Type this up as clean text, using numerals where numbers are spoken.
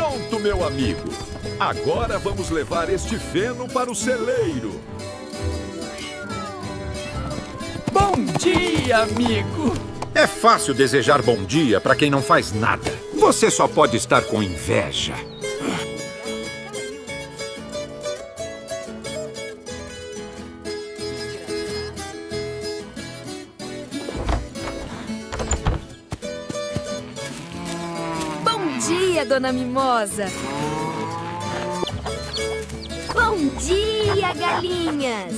Pronto, meu amigo. Agora vamos levar este feno para o celeiro. Bom dia, amigo! É fácil desejar bom dia para quem não faz nada. Você só pode estar com inveja. Bom dia, Dona Mimosa! Bom dia, galinhas!